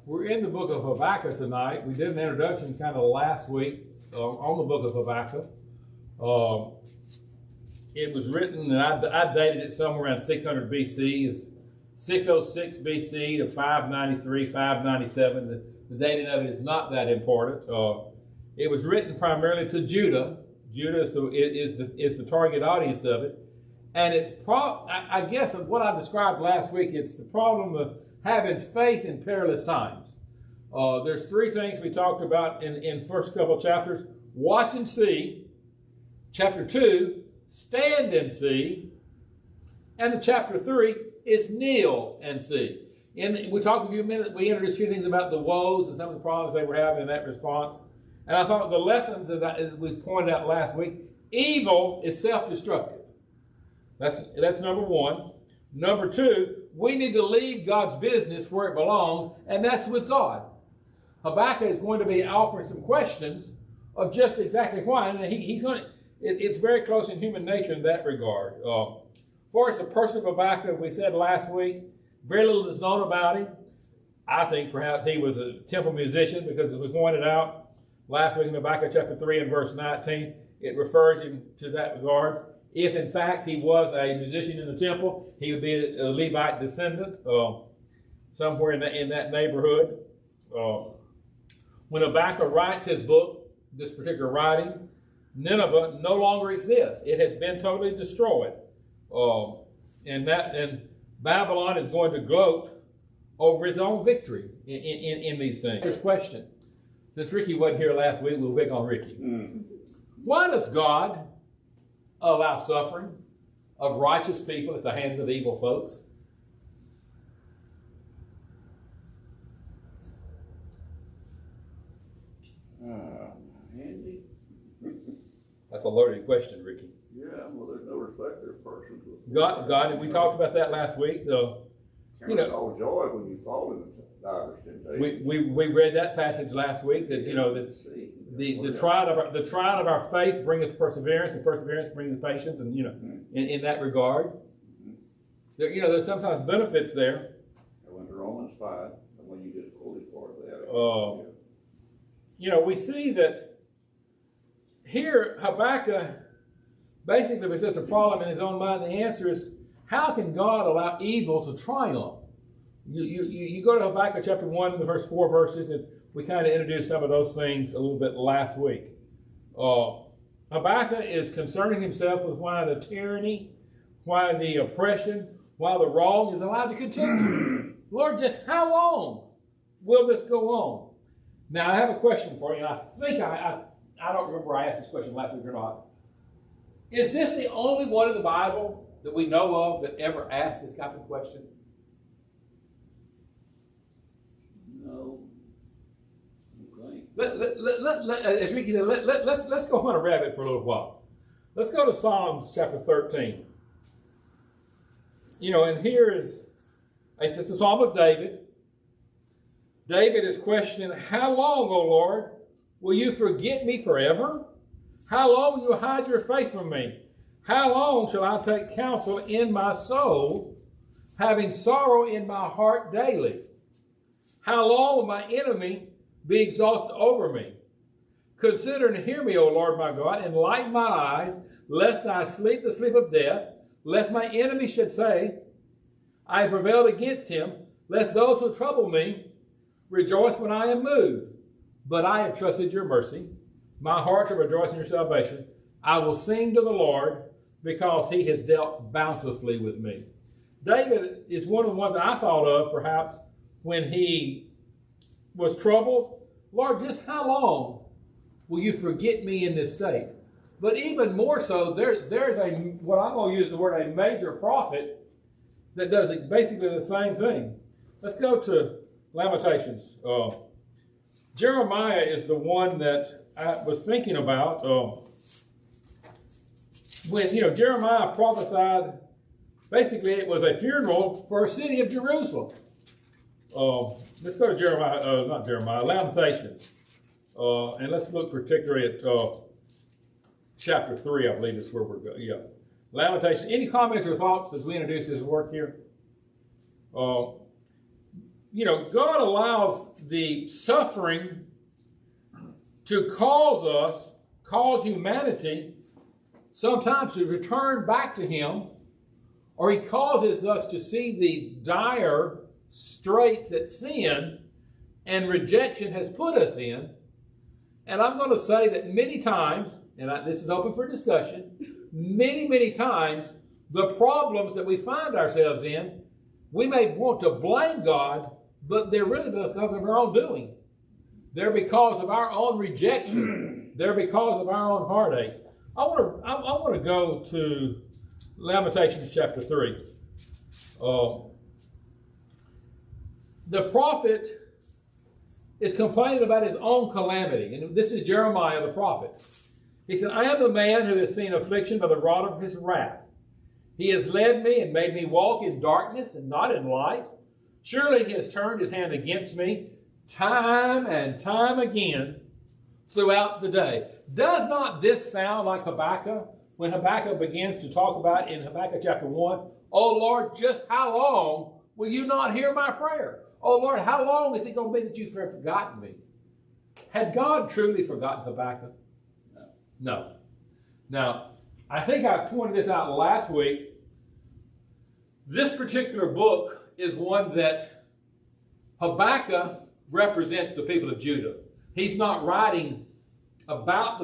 We're in the book of Habakkuk tonight. We did an introduction kind of last week on the book of Habakkuk. It was written, and I dated it somewhere around 600 BC. It's 606 BC to 593, 597. The dating of it is not that important. It was written primarily to Judah. Judah is the target audience of it. And it's I guess what I described last week, it's the problem of having faith in perilous times. There's three things we talked about in first couple chapters. Watch and see. Chapter 2, stand and see. And the chapter 3 is kneel and see. We talked a few minutes, we introduced a few things about the woes and some of the problems they were having in that response. And I thought the lessons that we pointed out last week, evil is self-destructive. That's number one. Number two, we need to leave God's business where it belongs, and that's with God. Habakkuk is going to be offering some questions of just exactly why, and it's very close in human nature in that regard. For us, the person of Habakkuk, we said last week, very little is known about him. I think perhaps he was a temple musician because, as we pointed out last week in Habakkuk chapter 3 and verse 19, it refers him to that regard. If, in fact, he was a musician in the temple, he would be a Levite descendant somewhere in that neighborhood. When Habakkuk writes his book, this particular writing, Nineveh no longer exists. It has been totally destroyed. And Babylon is going to gloat over its own victory in these things. This question, since Ricky wasn't here last week, we'll pick on Ricky. Why does God allow suffering of righteous people at the hands of evil folks? Handy. That's a loaded question, Ricky. Yeah, well, there's no respecter of persons. God, and we talked about that last week. All joy when you fall in diverse temptation. We read that passage last week that the trial of our faith bringeth perseverance, and perseverance bringeth patience, and in that regard, there's sometimes benefits there. I went to Romans 5, and when you just quoted part of that. We see that here Habakkuk basically presents a problem in his own mind. The answer is, how can God allow evil to triumph? You go to Habakkuk chapter 1, the first 4 verses, and we kind of introduced some of those things a little bit last week. Habakkuk is concerning himself with why the tyranny, why the oppression, why the wrong is allowed to continue. Lord, just how long will this go on? Now, I have a question for you, and I think I don't remember I asked this question last week or not. Is this the only one in the Bible that we know of that ever asked this kind of question? No. Okay. As Ricky said, let's go on a rabbit for a little while. Let's go to Psalms chapter 13. And here it's a Psalm of David. David is questioning, how long, O Lord, will you forget me forever? How long will you hide your face from me? How long shall I take counsel in my soul, having sorrow in my heart daily? How long will my enemy be exalted over me? Consider and hear me, O Lord my God, enlighten my eyes, lest I sleep the sleep of death, lest my enemy should say, I have prevailed against him, lest those who trouble me rejoice when I am moved. But I have trusted your mercy. My heart shall rejoice in your salvation. I will sing to the Lord because he has dealt bountifully with me. David is one of the ones that I thought of perhaps when he was troubled. Lord, just how long will you forget me in this state? But even more so, there's what I'm going to use the word, a major prophet that does basically the same thing. Let's go to Lamentations. Jeremiah is the one that I was thinking about when Jeremiah prophesied. Basically, it was a funeral for a city of Jerusalem. Let's go to Lamentations, and let's look particularly at chapter 3. I believe is where we're going. Yeah, Lamentations. Any comments or thoughts as we introduce this work here? God allows the suffering to cause humanity sometimes to return back to Him, or He causes us to see the dire straits that sin and rejection has put us in. And I'm going to say that many times, and this is open for discussion, many, many times, the problems that we find ourselves in, we may want to blame God, but they're really because of our own doing. They're because of our own rejection. They're because of our own heartache. I want to go to Lamentations chapter 3. The prophet is complaining about his own calamity. And this is Jeremiah the prophet. He said, I am the man who has seen affliction by the rod of his wrath. He has led me and made me walk in darkness and not in light. Surely he has turned his hand against me time and time again throughout the day. Does not this sound like Habakkuk? When Habakkuk begins to talk about in Habakkuk chapter 1, oh Lord, just how long will you not hear my prayer? Oh Lord, how long is it going to be that you've forgotten me? Had God truly forgotten Habakkuk? No. Now, I think I pointed this out last week. This particular book is one that Habakkuk represents the people of Judah. He's not writing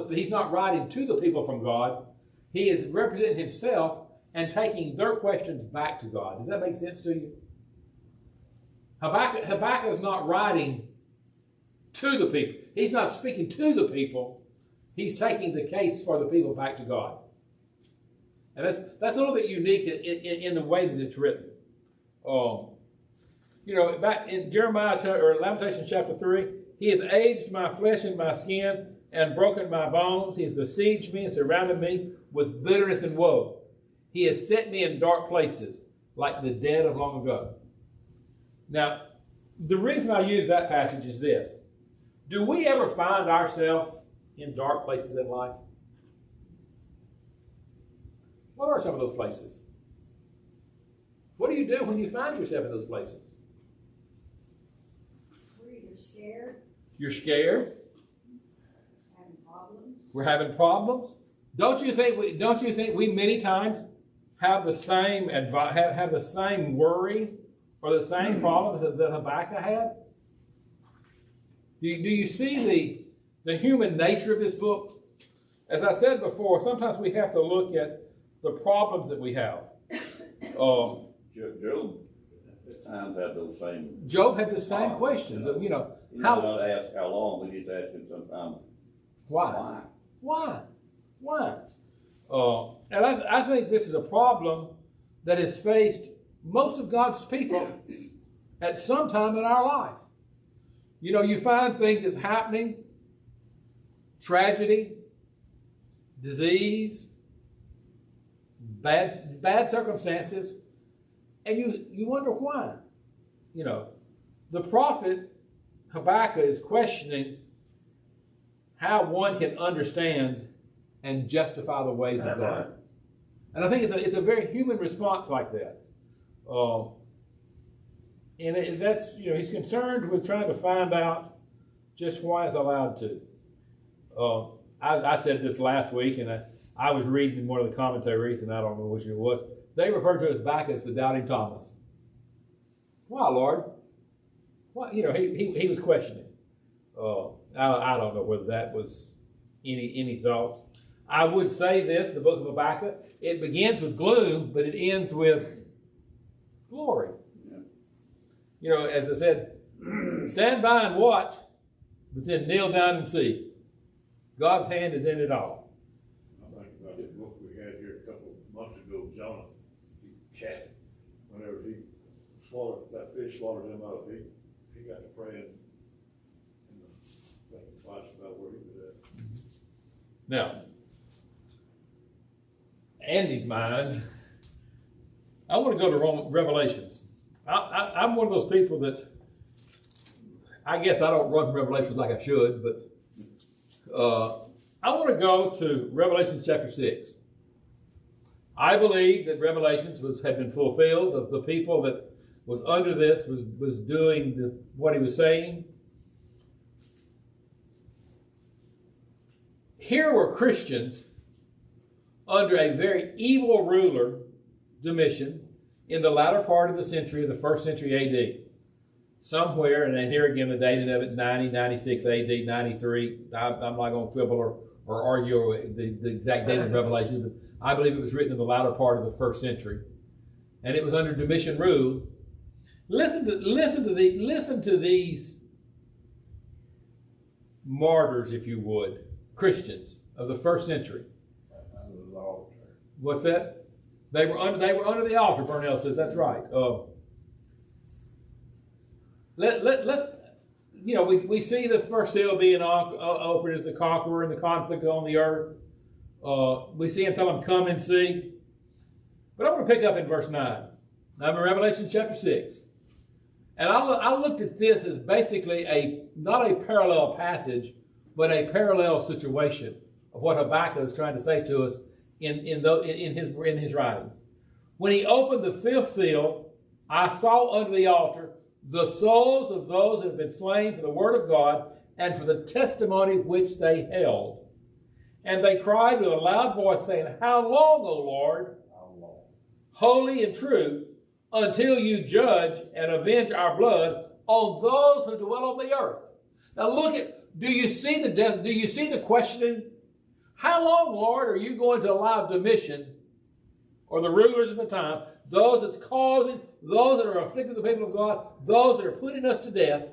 he's not writing to the people from God. He is representing himself and taking their questions back to God. Does that make sense to you? Habakkuk is not writing to the people. He's not speaking to the people. He's taking the case for the people back to God. And that's a little bit unique in the way that it's written. Back in Jeremiah or Lamentations chapter 3, He has aged my flesh and my skin and broken my bones. He has besieged me and surrounded me with bitterness and woe. He has set me in dark places like the dead of long ago. Now, the reason I use that passage is this. Do we ever find ourselves in dark places in life? What are some of those places? What do you do when you find yourself in those places? We're either scared. You're scared. Having problems. We're having problems. Don't you think we many times have the same have the same worry or the same problem that Habakkuk had? Do you see the human nature of this book? As I said before, sometimes we have to look at the problems that we have. Job at times had those same. Job had the same questions. You not ask how long, we just ask him sometimes. Why? And I think this is a problem that has faced most of God's people at some time in our life. You find things that's happening, tragedy, disease, bad circumstances, and you wonder why. The prophet Habakkuk is questioning how one can understand and justify the ways of God. And I think it's a very human response like that. And that's, he's concerned with trying to find out just why it's allowed to. I said this last week, and I was reading one of the commentaries, and I don't know which it was. They referred to Habakkuk as the doubting Thomas. Why, Lord? Well, he was questioning. I don't know whether that was any thoughts. I would say this, the book of Habakkuk, it begins with gloom, but it ends with glory. Yeah. As I said, stand by and watch, but then kneel down and see. God's hand is in it all. I think about the book we had here a couple of months ago, Jonah, the cat, whenever that fish swallowed him up, he got to praying and thinking twice about where he was at. Now, Andy's mind, I want to go to Revelations. I'm one of those people that, I guess I don't run Revelations like I should, but I want to go to Revelation chapter 6. I believe that Revelations had been fulfilled of the people that was under this, was doing what he was saying. Here were Christians under a very evil ruler, Domitian, in the latter part of the century, the first century AD. Somewhere, and then here again, the dating of it, 90, 96 AD, 93. I'm not going to quibble or argue the exact date of Revelation, but I believe it was written in the latter part of the first century. And it was under Domitian rule. Listen to these martyrs, if you would, Christians of the first century. What's that? They were under the altar, Burnell says. That's right. Let's we see the first seal being opened as the conqueror and the conflict on the earth. We see him tell them, come and see. But I want to pick up in verse 9. I'm in Revelation chapter 6. And I looked at this as basically not a parallel passage, but a parallel situation of what Habakkuk is trying to say to us in his writings. When he opened the fifth seal, I saw under the altar the souls of those that have been slain for the word of God and for the testimony which they held. And they cried with a loud voice, saying, How long, O Lord, holy and true, until you judge and avenge our blood on those who dwell on the earth? Now do you see the questioning? How long, Lord, are you going to allow Domitian, or the rulers of the time, those that's causing, those that are afflicting the people of God, those that are putting us to death,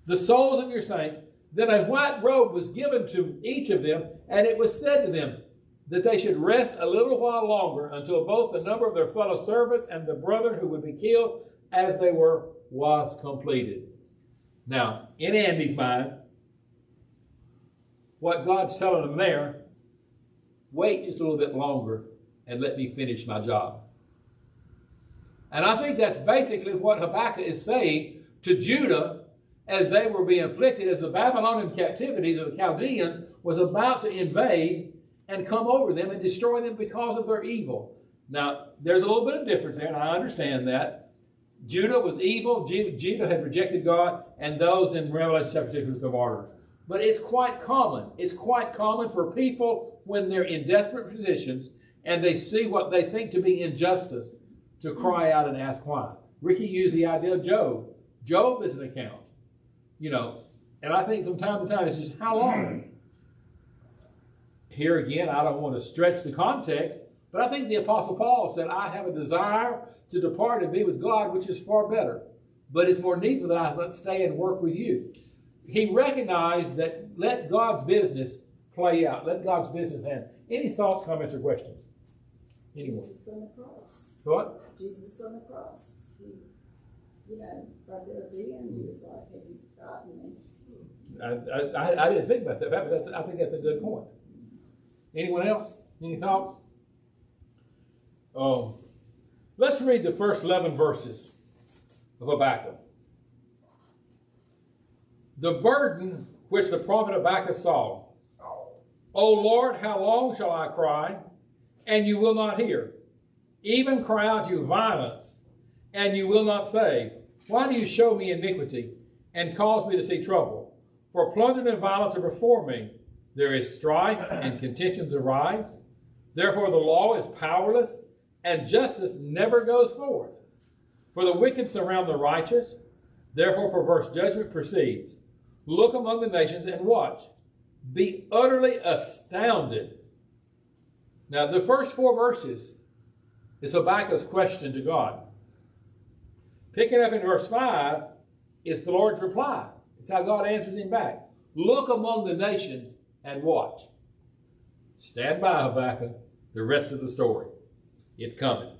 the souls of your saints? Then a white robe was given to each of them, and it was said to them that they should rest a little while longer until both the number of their fellow servants and the brethren who would be killed as they were was completed. Now, in Andy's mind, what God's telling them there, wait just a little bit longer and let me finish my job. And I think that's basically what Habakkuk is saying to Judah as they were being afflicted, as the Babylonian captivities of the Chaldeans was about to invade and come over them and destroy them because of their evil. Now, there's a little bit of difference there, and I understand that. Judah was evil. Judah had rejected God, and those in Revelation chapter 6 was the martyrs. But it's quite common. It's quite common for people when they're in desperate positions and they see what they think to be injustice to cry out and ask why. Ricky used the idea of Job. Job is an account, and I think from time to time it's just how long? Here again, I don't want to stretch the context, but I think the Apostle Paul said, I have a desire to depart and be with God, which is far better. But it's more needful that I stay and work with you. He recognized that let God's business play out. Let God's business happen. Any thoughts, comments, or questions? Anyone? Jesus on the cross. What? Jesus on the cross. Right there at the end, he was like, have you forgotten me? I didn't think about that, but I think that's a good point. Anyone else? Any thoughts? Let's read the first 11 verses of Habakkuk. The burden which the prophet Habakkuk saw. O Lord, how long shall I cry, and you will not hear? Even cry out to you violence, and you will not save. Why do you show me iniquity and cause me to see trouble? For plunder and violence are before me. There is strife and contentions arise. Therefore the law is powerless, and justice never goes forth. For the wicked surround the righteous. Therefore perverse judgment proceeds. Look among the nations and watch. Be utterly astounded. Now, the first 4 verses is Habakkuk's question to God. Picking up in verse 5 is the Lord's reply. It's how God answers him back. Look among the nations and watch. Stand by, Habakkuk, the rest of the story. It's coming.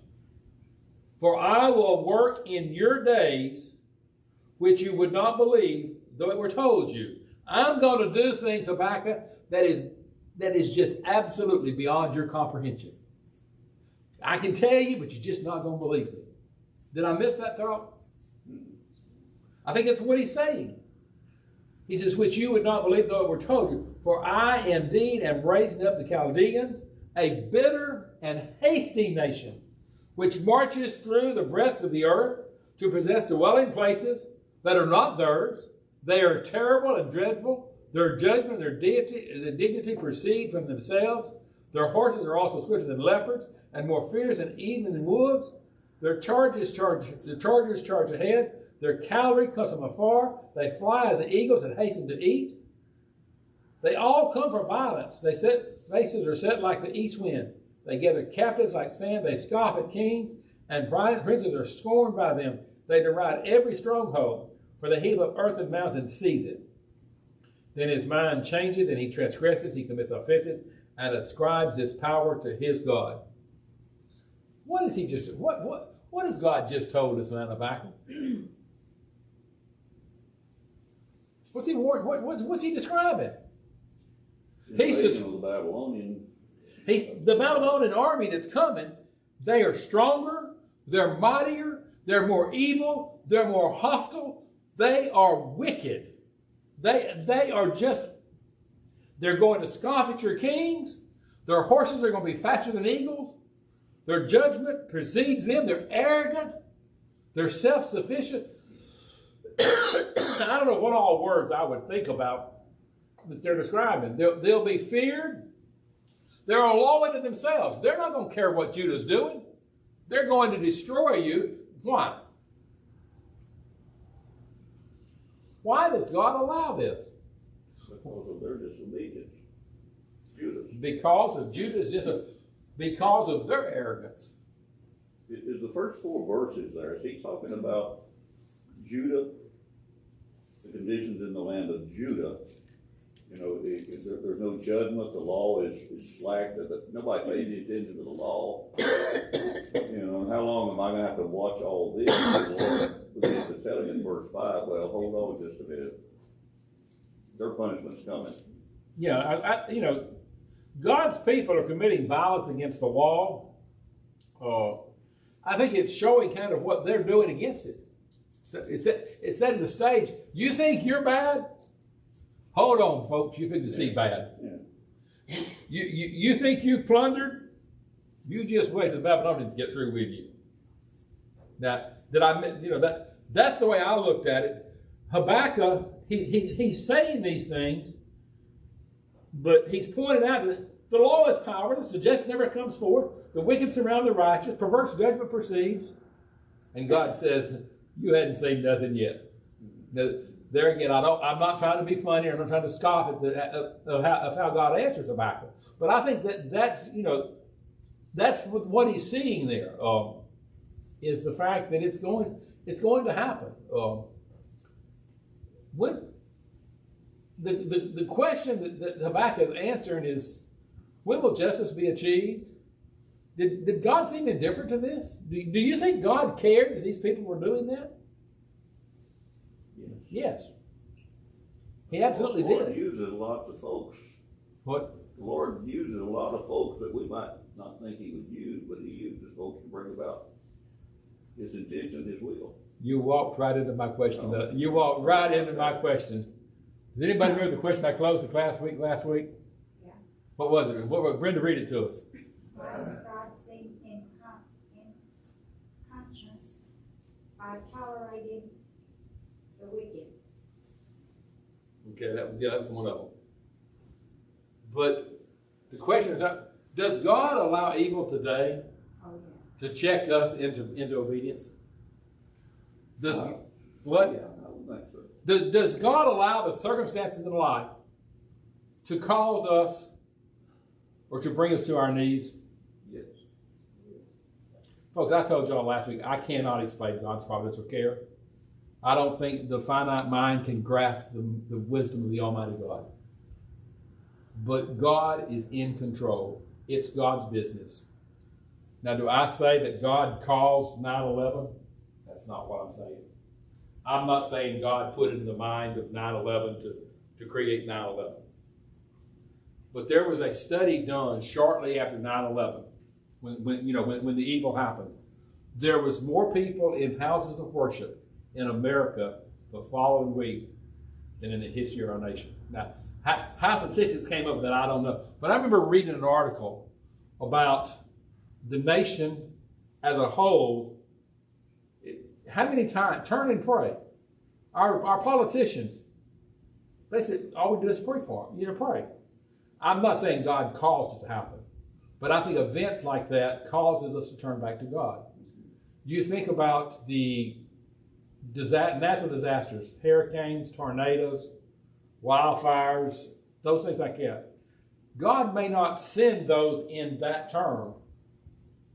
For I will work in your days which you would not believe, though it were told you. I'm going to do things, Habakkuk, that is just absolutely beyond your comprehension. I can tell you, but you're just not going to believe me. Did I miss that thought? I think that's what he's saying. He says, which you would not believe, though it were told you. For I indeed am raising up the Chaldeans, a bitter and hasty nation, which marches through the breadth of the earth, to possess dwelling places that are not theirs. They are terrible and dreadful. Their judgment and their dignity proceed from themselves. Their horses are also swifter than leopards and more fierce and even than wolves. The chargers charge ahead. Their cavalry comes from afar. They fly as the eagles and hasten to eat. They all come for violence. Their faces are set like the east wind. They gather captives like sand. They scoff at kings, and princes are scorned by them. They deride every stronghold, for they heap up earth and mountains and seize it. Then his mind changes, and he transgresses. He commits offenses, and ascribes his power to his God. What is he just? What has God just told us, man, Habakkuk? What's he describing? The Babylonian. The Babylonian army that's coming. They are stronger. They're mightier. They're more evil. They're more hostile. They are wicked. They are just. They're going to scoff at your kings. Their horses are going to be faster than eagles. Their judgment precedes them. They're arrogant. They're self-sufficient. I don't know what all words I would think about that they're describing. They'll be feared. They're a law unto themselves. They're not going to care what Judah's doing. They're going to destroy you. Why? Why does God allow this? Because of their disobedience. Judas. Because of Judah's disobedience. Because of their arrogance. Is the first 4 verses there, is he talking about Judah, the conditions in the land of Judah? You know, there's no judgment, the law is slack, that nobody pays any attention to the law. You know, and how long am I going to have to watch all this? The Lord begins to tell him in verse 5, well, hold on just a minute. Their punishment's coming. Yeah, God's people are committing violence against the law. I think it's showing kind of what they're doing against it. So it's setting the stage. You think you're bad? Hold on, folks. You think to see bad. Yeah. You think you plundered? You just wait till the Babylonians get through with you. Now, that's the way I looked at it. Habakkuk, he's saying these things, but he's pointing out that the law is powerless, the justice never comes forth, the wicked surround the righteous, perverse judgment proceeds, and God says, you hadn't seen nothing yet. Now, there again, I'm not trying to be funny, I'm not trying to scoff at how God answers Habakkuk. But I think that's what he's seeing there, is the fact that it's going to happen. When the question that Habakkuk is answering is, when will justice be achieved? Did God seem indifferent to this? Do you think God cared that these people were doing that? Yes. He absolutely did. The Lord uses lots of folks. What? The Lord uses a lot of folks that we might not think he would use, but he uses folks to bring about his intention, his will. You walked right into my question. You walked right into my question. Does anybody remember the question I closed the class last week? Yeah. What was it? Brenda, read it to us. Why does God seem in conscience by tolerating the wicked? Okay, that was one of them. But the question is, does God allow evil today to check us into obedience? What? Yeah, I don't think so. Does God allow the circumstances in life to cause us or to bring us to our knees? Yes. Folks, I told y'all last week, I cannot explain God's providential care. I don't think the finite mind can grasp the wisdom of the Almighty God. But God is in control. It's God's business. Now, do I say that God caused 9/11? That's not what I'm saying. I'm not saying God put it in the mind of 9/11 to create 9/11. But there was a study done shortly after 9/11, when the evil happened. There was more people in houses of worship in America the following week than in the history of our nation. Now, how statistics came up with that, I don't know. But I remember reading an article about the nation as a whole how many times, turn and pray. Our politicians, they said, all we do is pray for them. You know, pray. I'm not saying God caused it to happen, but I think events like that causes us to turn back to God. You think about the natural disasters, hurricanes, tornadoes, wildfires, those things like that. God may not send those in that term,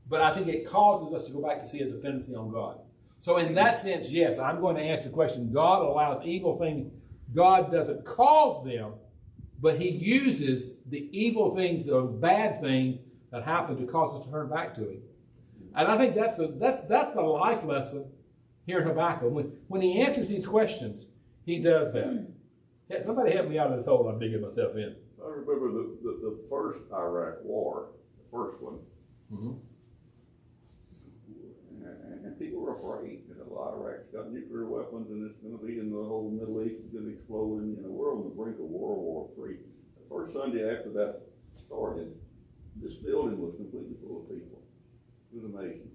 but I think it causes us to go back to see a dependency on God. So in that sense, yes, I'm going to answer the question. God allows evil things. God doesn't cause them, but he uses the evil things or bad things that happen to cause us to turn back to him. And I think that's the life lesson here in Habakkuk. When he answers these questions, he does that. Yeah, somebody help me out of this hole I'm digging myself in. I remember the first Iraq war, the first one. Mm-hmm. And people were afraid. You know, Iraq's got nuclear weapons, and it's going to be in the whole Middle East. It's going to explode, and we're on the brink of World War III. The first Sunday after that started, this building was completely full of people. It was amazing.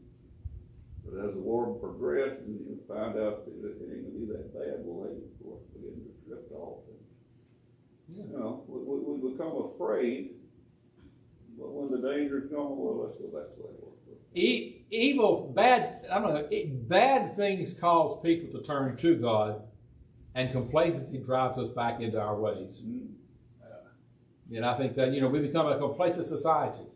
But as the war progressed, and you found out that it ain't going to be that bad, well, they, of course, began to drift off. And, you know, we become afraid, but when the dangers come, well, let's go back to that war. Bad things cause people to turn to God, and complacency drives us back into our ways. Mm-hmm. And I think that, we become a complacent society.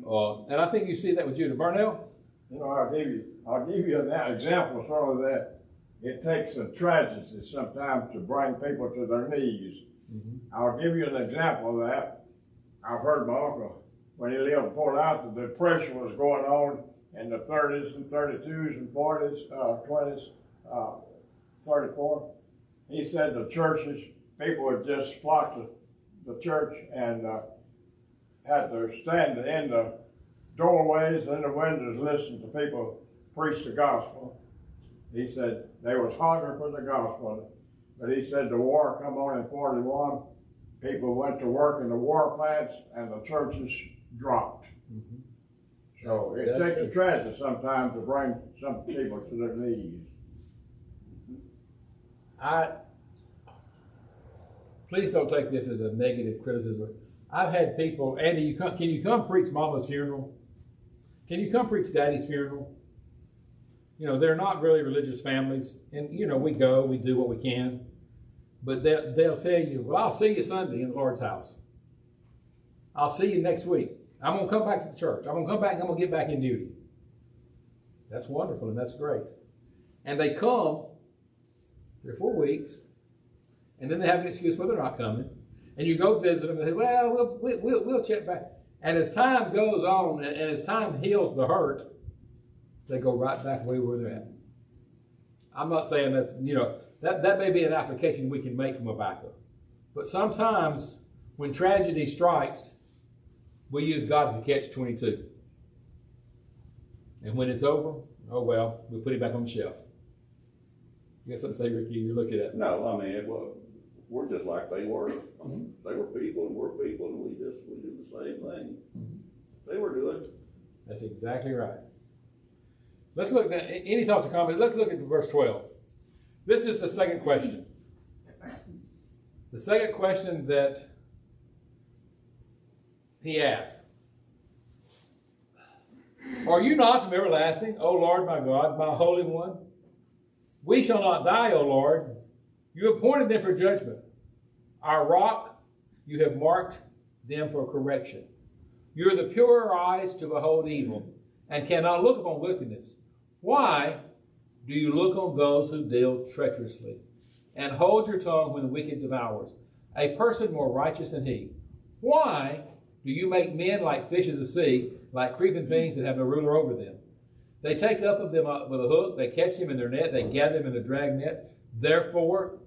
And I think you see that with Judah. Burnell? I'll give you an example sort of that. It takes a tragedy sometimes to bring people to their knees. Mm-hmm. I'll give you an example of that. I've heard my uncle, when he lived in Port Arthur, the depression was going on in the 30s and 32s and 40s, 20s, 34. He said the churches, people would just flock to the church and had to stand in the doorways and the windows listening to people preach the gospel. He said they was hungry for the gospel. But he said the war come on in 41. People went to work in the war plants and the churches dropped. Mm-hmm. So it takes a tragedy sometimes to bring some people to their knees. Please don't take this as a negative criticism. I've had people, Andy, can you come preach Mama's funeral? Can you come preach Daddy's funeral? They're not really religious families. And, we go, we do what we can. But they'll tell you, well, I'll see you Sunday in the Lord's house. I'll see you next week. I'm going to come back to the church. I'm going to come back and I'm going to get back in duty. That's wonderful and that's great. And they come 3 or 4 weeks, and then they have an excuse why they're not coming. And you go visit them and they say, well, we'll check back. And as time goes on and as time heals the hurt, they go right back where they're at. I'm not saying that's, that may be an application we can make from Habakkuk. But sometimes when tragedy strikes, we use God as a catch-22. And when it's over, oh well, we put it back on the shelf. You got something to say, Ricky? You're looking at. No, I mean, we're just like they were. Mm-hmm. They were people and we're people, and we do the same thing. Mm-hmm. They were doing. That's exactly right. Let's look at any thoughts or comments. Let's look at verse 12. This is the second question. The second question that he asked. Are you not from everlasting, O Lord my God, my Holy One? We shall not die, O Lord. You appointed them for judgment. Our rock, you have marked them for correction. You are the purer eyes to behold evil, and cannot look upon wickedness. Why do you look on those who deal treacherously, and hold your tongue when the wicked devours, a person more righteous than he? Why do you make men like fish of the sea, like creeping things that have no ruler over them? They take up of them with a hook, they catch them in their net, they gather them in the drag net. Therefore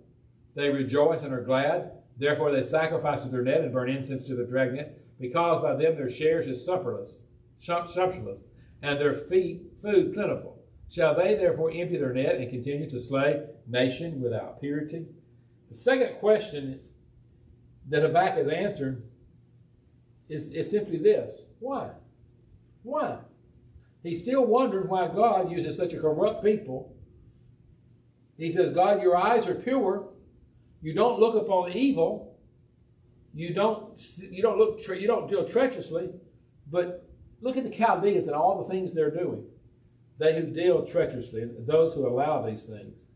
they rejoice and are glad. Therefore they sacrifice to their net and burn incense to their drag net, because by them their shares is sumptuous, and their food plentiful. Shall they therefore empty their net and continue to slay nation without purity? The second question that Habakkuk has answered is simply this. Why? Why? He's still wondering why God uses such a corrupt people He says, God, your eyes are pure. You don't look upon evil. You don't deal treacherously. But look at the Chaldeans and all the things they're doing. They who deal treacherously, and those who allow these things.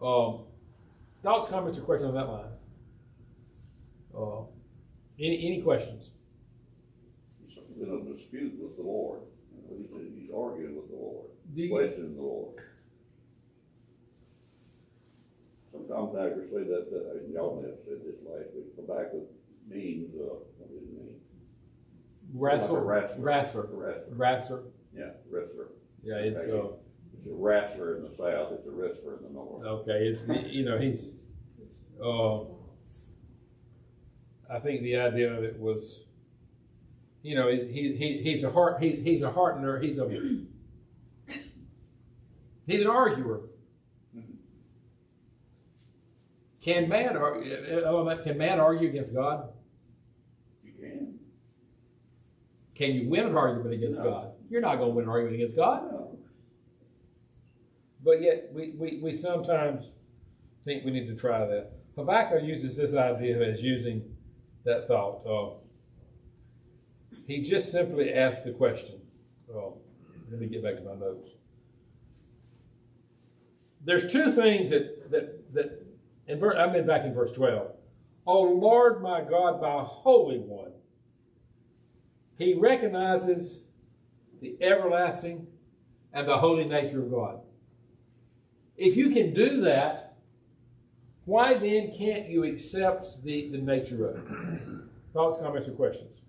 Thoughts, comments, or questions on that line? Any questions? He's in a dispute with the Lord. He's arguing with the Lord, questioning the Lord. Some commentators say that y'all may have said this last week. Habakkuk means what does it mean? Wrestler. Yeah, wrestler. Yeah, it's a wrestler in the south. It's a wrestler in the north. Okay, it's he's. I think the idea of it was, he's a heartener. He's an arguer. Can man argue against God? You can. Can you win an argument against God? You're not going to win an argument against God. No. But yet we sometimes think we need to try that. Habakkuk uses this idea as using that thought. He just simply asked the question. Let me get back to my notes. There's two things that I've been back in verse 12. O Lord my God, my Holy One. He recognizes the everlasting and the holy nature of God. If you can do that, why then can't you accept the nature of it? Thoughts, comments, or questions?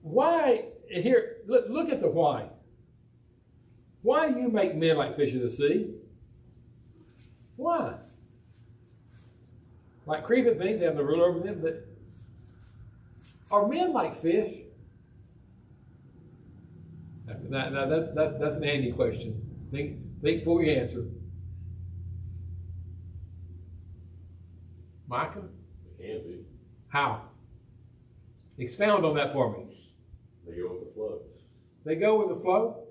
Why, here, look at the why. Why do you make men like fish of the sea? Why? Like creeping things, they have no rule over them. But are men like fish? Now that's an Andy question. Think before you answer. Micah? They can be. How? Expound on that for me. They go with the flow. They go with the flow?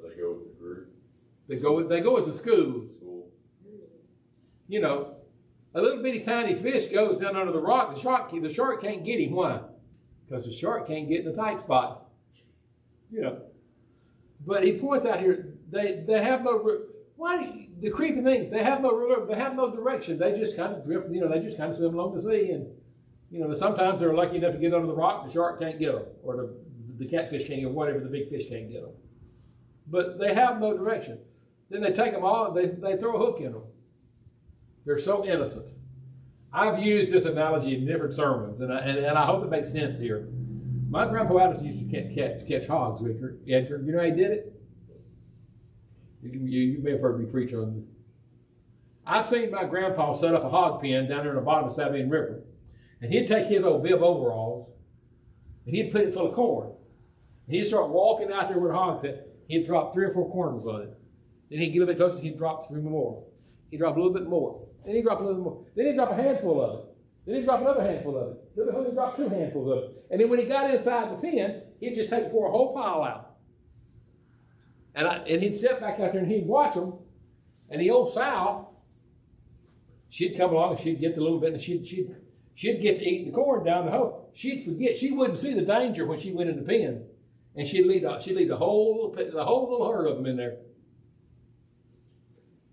They go with the group. They go as a school. School. You know, a little bitty tiny fish goes down under the rock. The shark can't get him. Why? Because the shark can't get in the tight spot. You know. But he points out here, they have no. Why the creeping things? They have no ruler. They have no direction. They just kind of drift. You know, they just kind of swim along the sea, and sometimes they're lucky enough to get under the rock. The shark can't get them, or the catfish can't get them, whatever. The big fish can't get them. But they have no direction. Then they take them all. They throw a hook in them. They're so innocent. I've used this analogy in different sermons, and I hope it makes sense here. My grandpa Addison used to catch hogs, Edgar. You know how he did it? You may have heard me preach on it. I've seen my grandpa set up a hog pen down there in the bottom of the Sabine River, and he'd take his old bib overalls, and he'd put it full of corn. And he'd start walking out there where the hogs at. He'd drop 3 or 4 corners on it. Then he'd get a bit closer, he'd drop 3 more. He'd drop a little bit more. Then he'd drop a little more. Then he'd drop a handful of it. Then he'd drop another handful of it. Then he'd drop 2 handfuls of it. And then when he got inside the pen, he'd just pour a whole pile out. And he'd step back out there and he'd watch them. And the old sow, she'd come along and she'd get the little bit and she'd get to eating the corn down the hole. She'd forget. She wouldn't see the danger when she went in the pen. And she'd lead the whole little herd of them in there.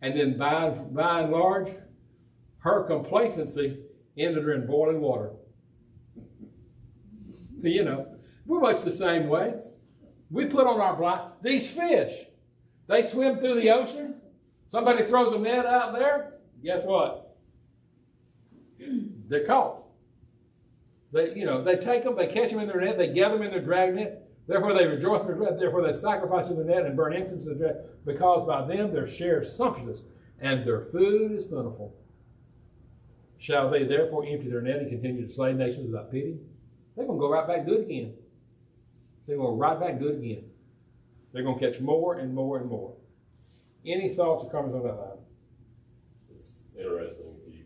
And then by and large, her complacency ended her in boiling water. You know, we're much the same way. We put on our blind. These fish, they swim through the ocean. Somebody throws a net out there. Guess what? They're caught. They take them, they catch them in their net, they gather them in their drag net. Therefore they rejoice in their bread. Therefore they sacrifice in their net and burn incense in their dread, because by them their share is sumptuous, and their food is plentiful. Shall they therefore empty their net and continue to slay nations without pity? They're going to go right back good again. They're going to go right back good again. They're going to catch more and more and more. Any thoughts or comments on that line? It's interesting if you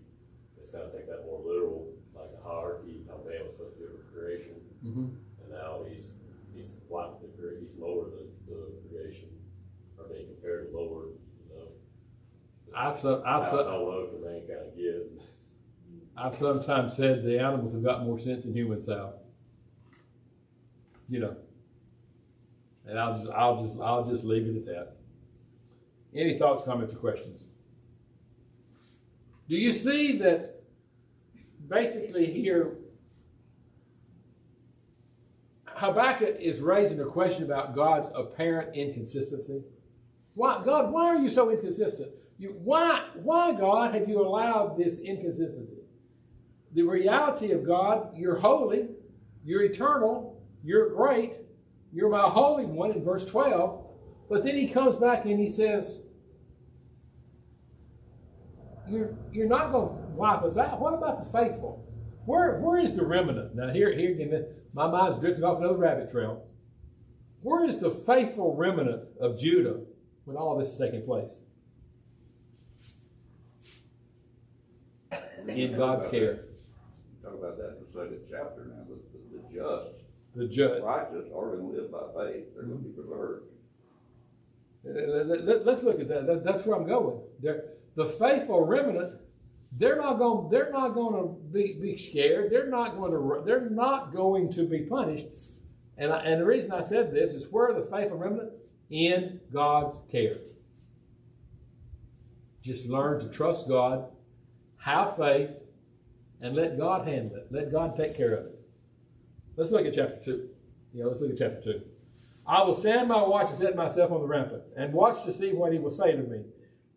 just kind of take that more literal, like a hierarchy, how man was supposed to do a creation. Mm-hmm. And now he's lowered the creation I've look and they ain't kind of get. I've sometimes said the animals have got more sense than humans have. You know. And I'll just leave it at that. Any thoughts, comments, or questions? Do you see that basically here Habakkuk is raising a question about God's apparent inconsistency? Why, God, why are you so inconsistent? Why, God, have you allowed this inconsistency? The reality of God, you're holy, you're eternal, you're great, you're my holy one in verse 12. But then he comes back and he says, you're not going to wipe us out. What about the faithful? Where is the remnant? Now here again, my mind's drifting off another rabbit trail. Where is the faithful remnant of Judah when all this is taking place? In God's care. Talk about that in the second chapter now. The just, righteous are going to live by faith. They're going to be preserved. Let's look at that. That's where I'm going. The faithful remnant, they're not going to be scared. They're not going to be punished. And the reason I said this is, where are the faithful remnant? In God's care. Just learn to trust God, have faith, and let God handle it. Let God take care of it. Let's look at chapter 2. Let's look at chapter 2. I will stand my watch and set myself on the rampart, and watch to see what he will say to me,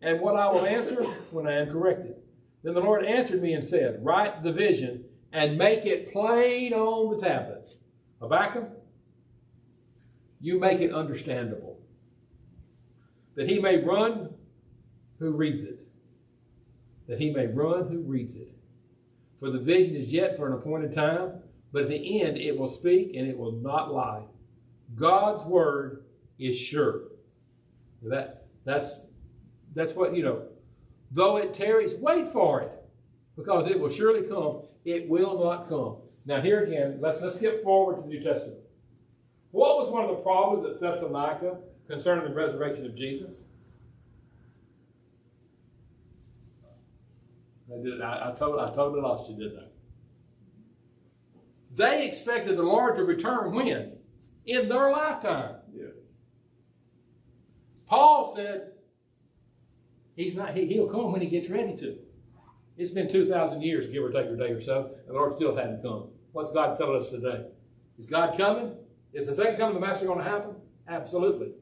and what I will answer when I am corrected. Then the Lord answered me and said, write the vision and make it plain on the tablets. Habakkuk, you make it understandable, that he may run who reads it. That he may run who reads it. For the vision is yet for an appointed time, but at the end it will speak and it will not lie. God's word is sure. That's what, though it tarries, wait for it, because it will surely come. It will not come. Now here again, let's skip forward to the New Testament. What was one of the problems at Thessalonica concerning the resurrection of Jesus? I totally lost you, didn't I? They expected the Lord to return when? In their lifetime. Yeah. Paul said he'll come when he gets ready to. It's been 2,000 years, give or take a day or so, and the Lord still hadn't come. What's God telling us today? Is God coming? Is the second coming of the Master going to happen? Absolutely.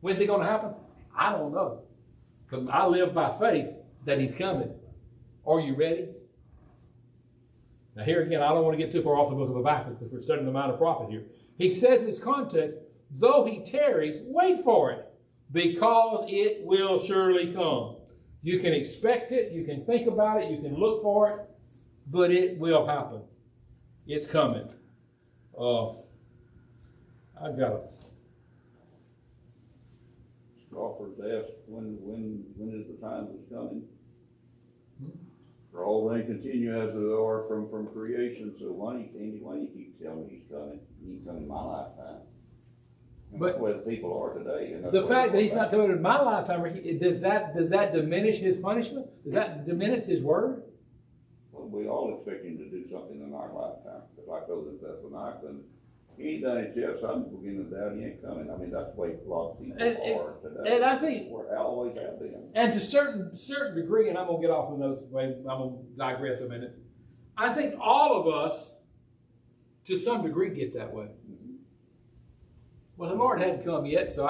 When's it going to happen? I don't know. But I live by faith that he's coming. Are you ready? Now here again, I don't want to get too far off the book of Habakkuk because we're studying the minor prophet here. He says in this context, though he tarries, wait for it, because it will surely come. You can expect it, you can think about it, you can look for it, but it will happen. It's coming. I've got it. Scoffers ask, when is the time that's coming? For all things continue as they are from creation. So why do you keep telling me he's coming? He's coming in my lifetime. And But that's the way the people are today. And the fact that he's not coming in my lifetime, does that diminish his punishment? Does that diminish his word? Well, we all expect him to do something in our lifetime. If I go to Thessalonica and he ain't done it yet, so I'm beginning to doubt he ain't coming. I mean, that's the way a lot of people are today. And I think, I always have been. and to certain degree, and I'm going to get off the notes, I'm going to digress a minute. I think all of us, to some degree, get that way. Mm-hmm. Well, the Lord hadn't come yet, so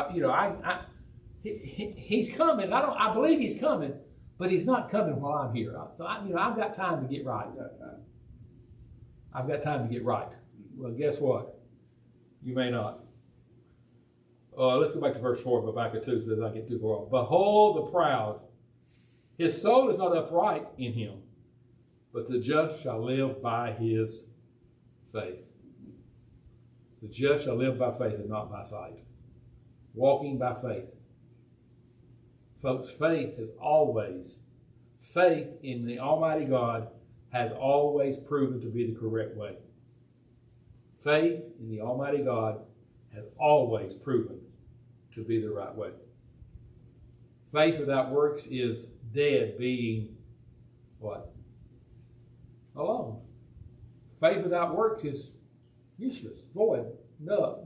he's coming. I believe he's coming, but he's not coming while I'm here. So I've got time to get right. I've got time to get right. Well, guess what? You may not. Let's go back to verse 4 of Habakkuk 2, so that I get too far off. Behold the proud. His soul is not upright in him, but the just shall live by his faith. The just shall live by faith and not by sight. Walking by faith. Folks, faith in the Almighty God has always proven to be the correct way. Faith in the Almighty God has always proven to be the right way. Faith without works is dead, being what? Alone. Faith without works is useless, void, no,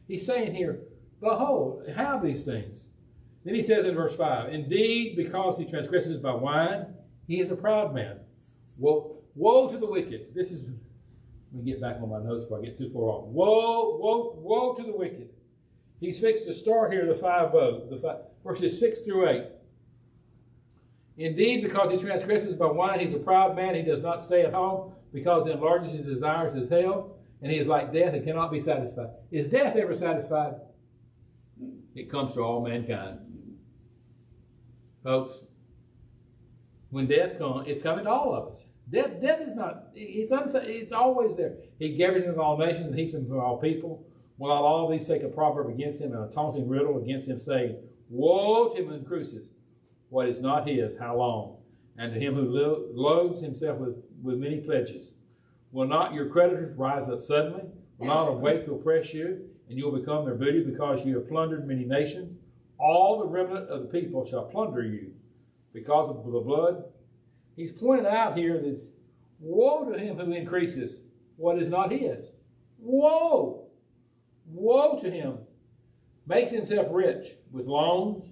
He's saying here, behold, how these things. Then he says in verse 5, indeed, because he transgresses by wine, he is a proud man. Woe to the wicked. Let me get back on my notes before I get too far off. Woe to the wicked. He's fixed to start here verses 6 through 8. Indeed, because he transgresses by wine, he's a proud man. He does not stay at home, because he enlarges his desires as hell, and he is like death and cannot be satisfied. Is death ever satisfied? It comes to all mankind. Folks, when death comes, it's coming to all of us. Death is not, it's always there. He gathers him of all nations and heaps him from all people. While all these take a proverb against him and a taunting riddle against him, saying, woe to him who increases what is not his, how long? And to him who loads himself with many pledges. Will not your creditors rise up suddenly? Will not a weight oppress you? And you will become their booty, because you have plundered many nations. All the remnant of the people shall plunder you because of the blood. He's pointing out here that woe to him who increases what is not his. Woe! Woe to him. Makes himself rich with loans.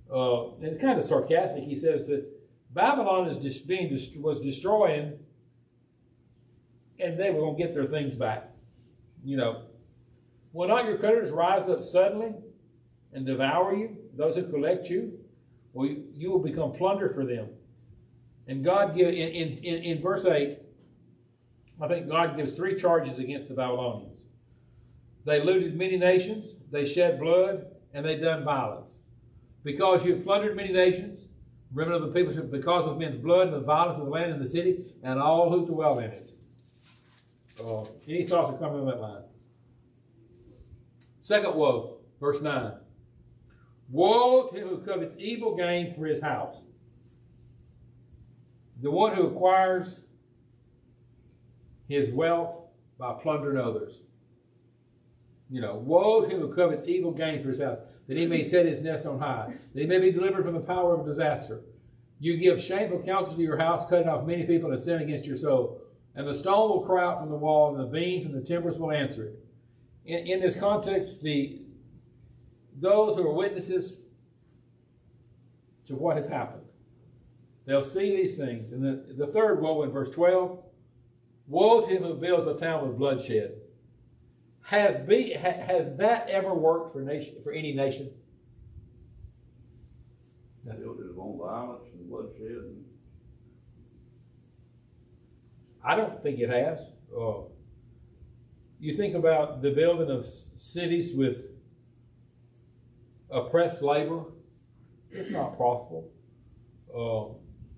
And it's kind of sarcastic. He says that Babylon was destroying, and they were going to get their things back. Will not your creditors rise up suddenly and devour you, those who collect you? Well, you will become plunder for them. And God in verse 8, I think God gives 3 charges against the Babylonians. They looted many nations, they shed blood, and they done violence. Because you have plundered many nations, remnant of the people, because of men's blood and the violence of the land and the city, and all who dwell in it. Any thoughts are coming on that line? Second woe, verse 9. Woe to him who covets evil gain for his house. The one who acquires his wealth by plundering others. Woe to him who covets evil gain for his house, that he may set his nest on high, that he may be delivered from the power of disaster. You give shameful counsel to your house, cutting off many people and sin against your soul. And the stone will cry out from the wall, and the beam from the timbers will answer it. In this context, those who are witnesses to what has happened, they'll see these things. And the third woe in verse 12, woe to him who builds a town with bloodshed. Has that ever worked for any nation? Built his own violence and bloodshed. I don't think it has. You think about the building of cities with oppressed labor, it's not profitable.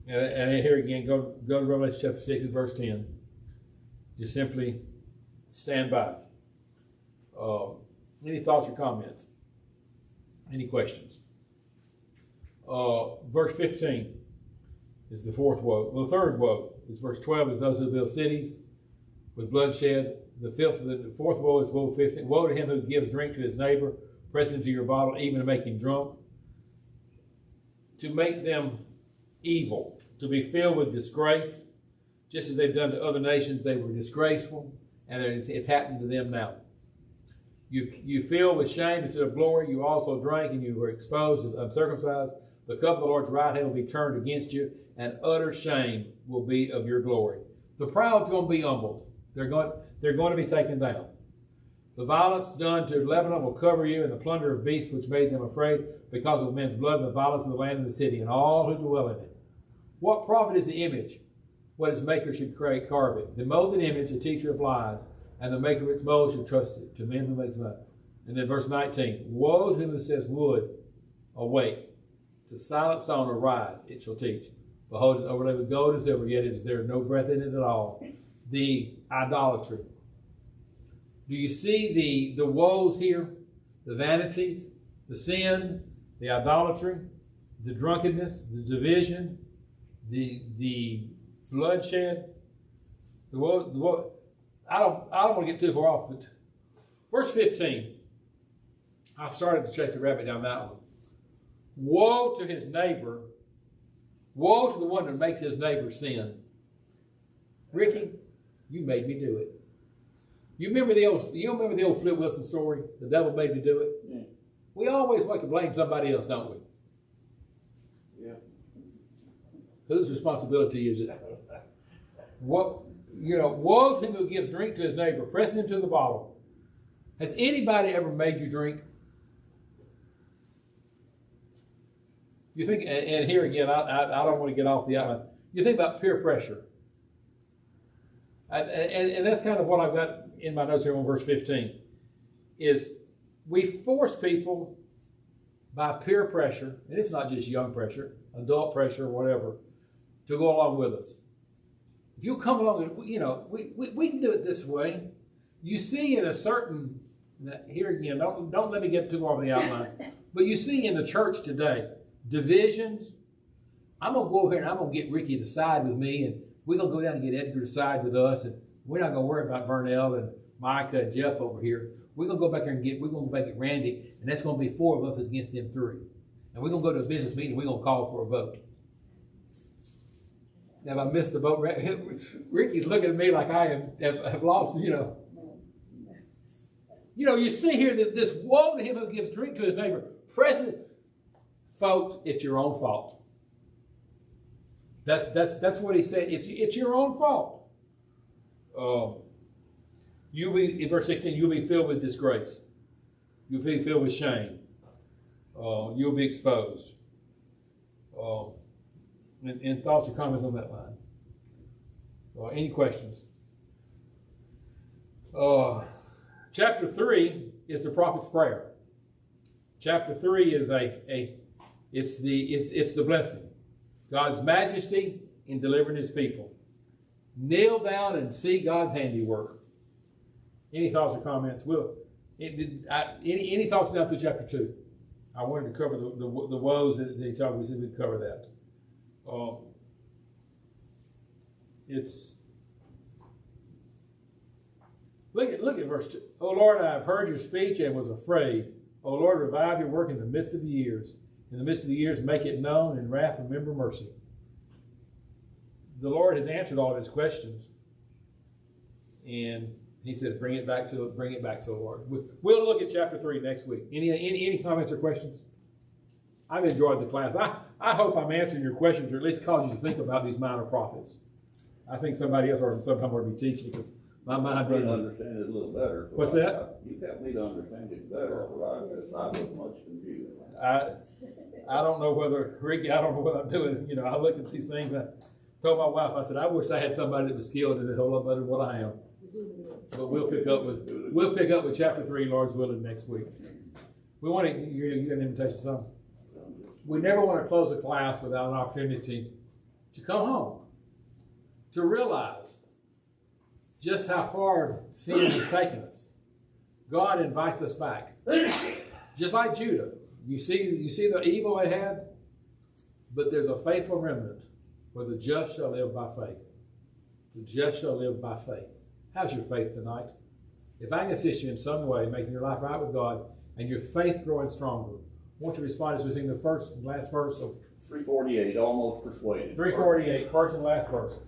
And here again, go to Revelation chapter 6 and verse 10. Just simply stand by. Any thoughts or comments? Any questions? Verse 15 is the fourth woe. Well, the third woe is verse 12 is those who build cities with bloodshed. The fourth woe is woe 15. Woe to him who gives drink to his neighbor, press him to your bottle, even to make him drunk. To make them evil, to be filled with disgrace, just as they've done to other nations. They were disgraceful, and it's happening to them now. You filled with shame instead of glory. You also drank, and you were exposed as uncircumcised. The cup of the Lord's right hand will be turned against you, and utter shame will be of your glory. The proud's going to be humbled. They're going to be taken down. The violence done to Lebanon will cover you, and the plunder of beasts which made them afraid, because of men's blood and the violence of the land and the city, and all who dwell in it. What profit is the image? What its maker should carve it. The molded image, a teacher of lies, and the maker of its mold should trust it, to men who makes money. And then verse 19, woe to him who says, wood, awake, to silent stone arise, it shall teach. Behold, it is overlaid with gold and silver, yet there is no breath in it at all. The idolatry. Do you see the woes here? The vanities, the sin, the idolatry, the drunkenness, the division, the bloodshed. The woe. I don't want to get too far off, but verse 15. I started to chase a rabbit down that one. Woe to his neighbor. Woe to the one that makes his neighbor sin. Ricky, you made me do it. You remember the old Flip Wilson story? The devil made me do it? Yeah. We always like to blame somebody else, don't we? Yeah. Whose responsibility is it? Woe to him who gives drink to his neighbor, pressing him to the bottle. Has anybody ever made you drink? You think, and here again, I don't want to get off the outline. You think about peer pressure. And that's kind of what I've got in my notes here on verse 15, is we force people by peer pressure, and it's not just young pressure, adult pressure, whatever, to go along with us. If you come along and, we can do it this way. You see in a certain, here again, don't let me get too far over the outline, but you see in the church today, divisions. I'm going to go over here and I'm going to get Ricky to side with me, and we're going to go down and get Edgar to side with us, and we're not going to worry about Burnell and Micah and Jeff over here. We're going to go back here and we're going to make it Randy, and that's going to be 4 of us against them 3. And we're going to go to a business meeting and we're going to call for a vote. Now, if I missed the vote, Ricky's looking at me like I have lost, You see here that this woe to him who gives drink to his neighbor. Present, folks, it's your own fault. That's what he said. It's your own fault. You'll be, in verse 16, you'll be filled with disgrace. You'll be filled with shame. You'll be exposed. And thoughts or comments on that line? Any questions? Chapter 3 is the prophet's prayer. Chapter 3 is it's the blessing. God's majesty in delivering his people. Kneel down and see God's handiwork. Any thoughts or comments? Any thoughts down through chapter 2? I wanted to cover the woes that they talked. We said we'd cover that. Look at verse 2. O Lord, I have heard your speech and was afraid. O Lord, revive your work in the midst of the years. In the midst of the years, make it known. In wrath, remember mercy. The Lord has answered all of his questions. And he says, bring it back to the Lord. We'll look at chapter 3 next week. Any comments or questions? I've enjoyed the class. I hope I'm answering your questions, or at least causing you to think about these minor prophets. I think somebody else or sometime ought to be teaching, because my mind I understand it a little better. What's that? You helped me to understand it better. It's not as much confusion. I don't know whether, Ricky, I don't know what I'm doing. I look at these things. I told my wife, I said, I wish I had somebody that was skilled in it a whole lot better than what I am. But we'll pick up with chapter 3, Lord's willing, next week. We want to. You got an invitation, son? We never want to close a class without an opportunity to come home, to realize just how far sin has taken us. God invites us back, just like Judah. You see the evil they had, but there's a faithful remnant where the just shall live by faith. The just shall live by faith. How's your faith tonight? If I can assist you in some way, making your life right with God, and your faith growing stronger, I want you to respond as we sing the first and last verse of 348, almost persuaded. 348, first and last verse.